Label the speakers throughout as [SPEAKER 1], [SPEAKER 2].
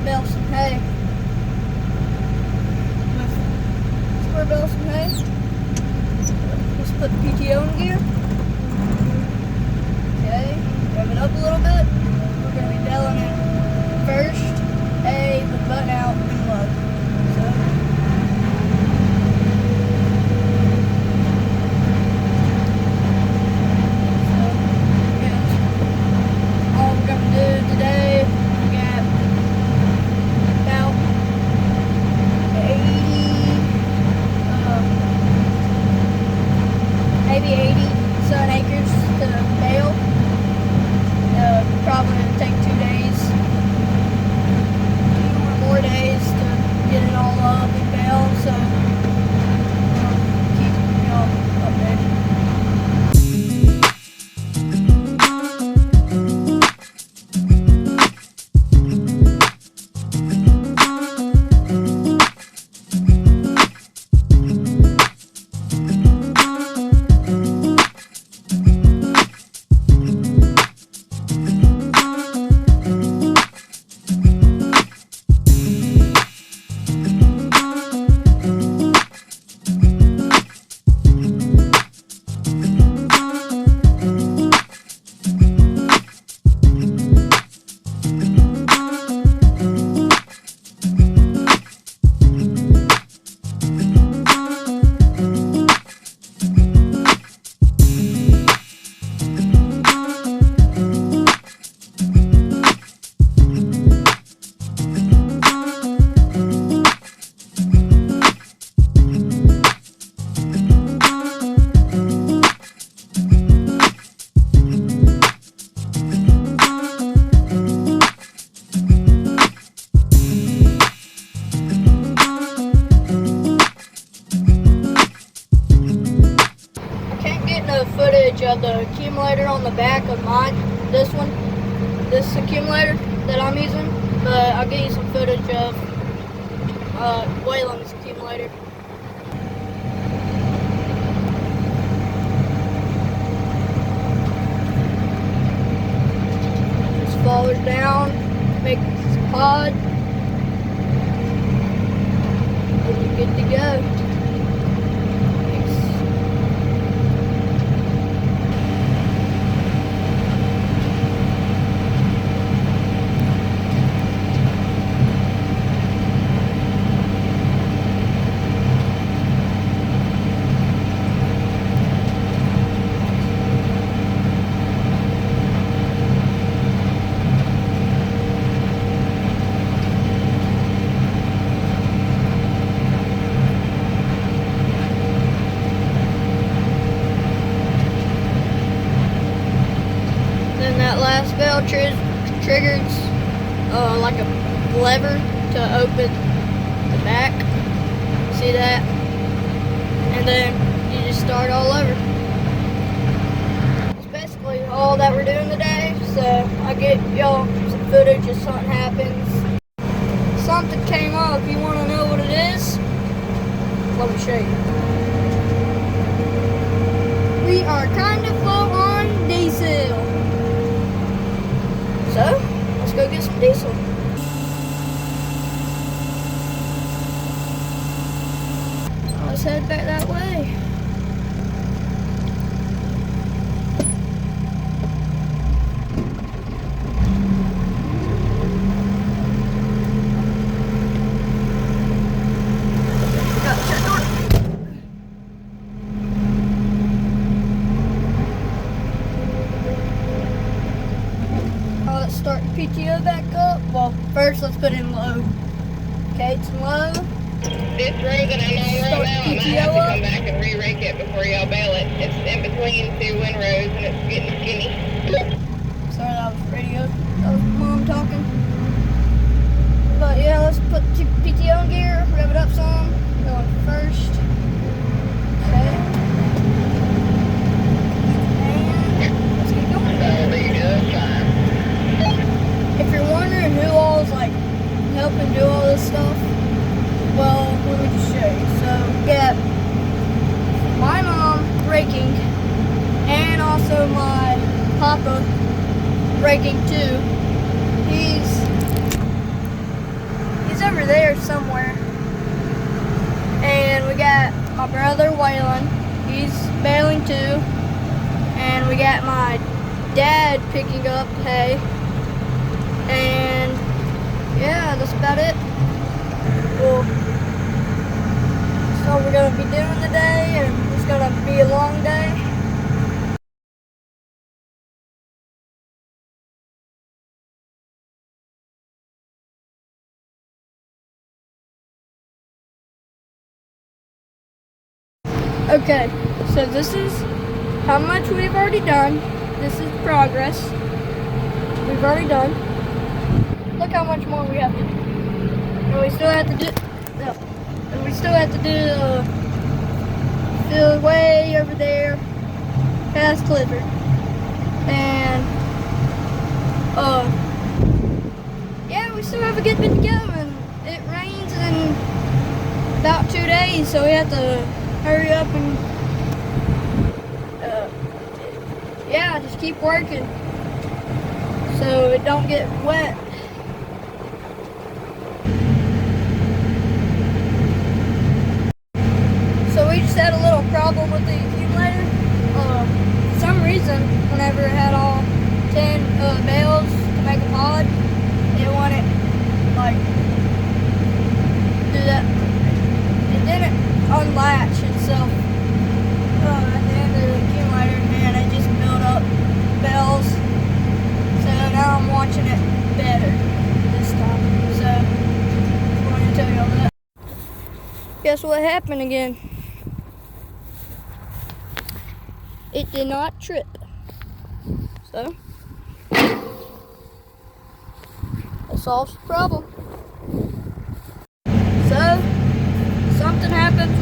[SPEAKER 1] bale some hay. Square bale some hay. Let's put the PTO in gear. Okay, rev it up a little bit. We're going to be baling it first, hay with button out and low. So, all we're going to do today, we got about 80 acres to bale. Probably take 2 days, 2 or more days to get it all up and bale. So keep y'all updated. Footage of the accumulator on the back of mine, this accumulator that I'm using, but I'll give you some footage of Baling's accumulator. Just follow it down, make this pod, and you're good to go. That last bell triggers like a lever to open the back. See that? And then you just start all over. That's basically all that we're doing today. So I'll get y'all some footage if something happens. Something came up. You want to know what it is? Let me show you. We are kind of low on diesel. So, let's go get some diesel. Let's head back that way. Start the PTO back up. Well, first let's put it in low. Okay, it's in low.
[SPEAKER 2] This road that I'm on right now, I might have to come back and re-rake it before y'all bale it. It's in between 2 windrows and it's getting skinny.
[SPEAKER 1] Sorry, that was radio. That was Mom talking. But yeah, let's put PTO in gear, rev it up some. Going first. Okay. And let's get going. If you're wondering who all's like helping do all this stuff, well, let me just show you. So, get my mom braking, and also my papa braking too. my brother Waylon. He's baling too. And we got my dad picking up hay. And yeah, that's about it. Well, so we're gonna be doing today, and it's gonna be a long day. Okay, so this is how much we've already done. This is progress. We've already done. Look how much more we have to do. And we still have to do. No, and we still have to do field way over there, past Clifford, and yeah, we still have a good bit to go. And it rains in about 2 days, so we have to hurry up and yeah, just keep working so it don't get wet. So we just had a little problem with the accumulator. For some reason, whenever it had all 10 bales to make a pod, it wanted like do that. It didn't unlatch itself at the end of the accumulator, and it just built up bells. So now I'm watching it better this time. So I wanted to tell y'all that. Guess what happened again? It did not trip. So that solves the problem. So something happened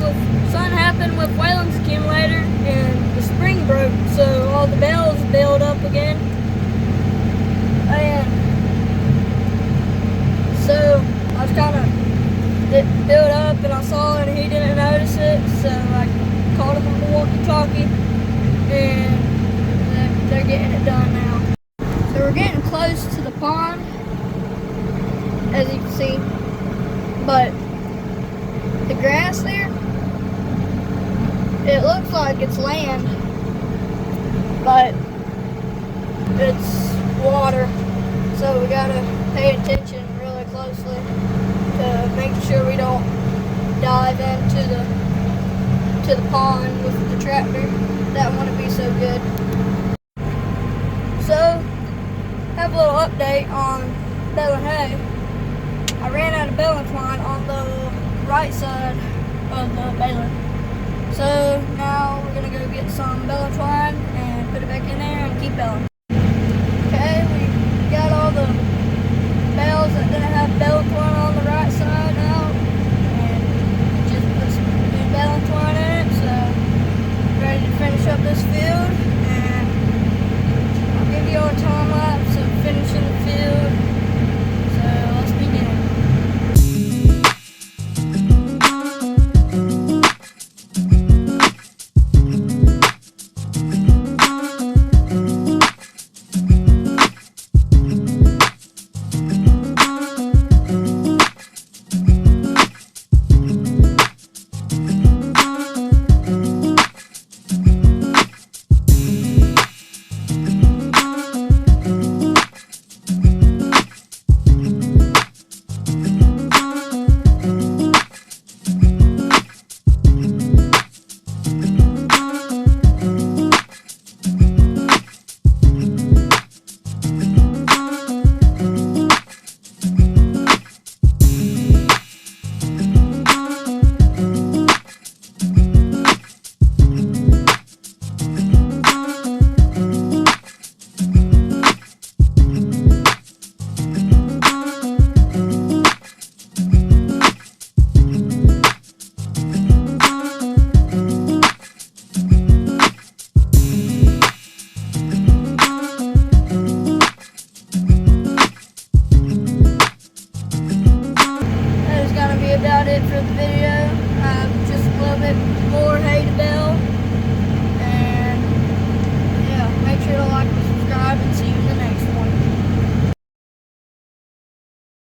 [SPEAKER 1] with Waylon's accumulator, and the spring broke, so all the bells bailed up again. And so I was kind of built up, and I saw it, and he didn't notice it, so I called him on the walkie-talkie, and they're getting it done now. So we're getting close to the pond, as you can see, but the grass there, it looks like it's land, but it's water, so we gotta pay attention really closely to make sure we don't dive into the pond with the tractor. That wouldn't be so good. So, have a little update on baling hay. I ran out of baling twine on the right side of the baler. So now we're gonna go get some baling twine and put it back in there and keep baling.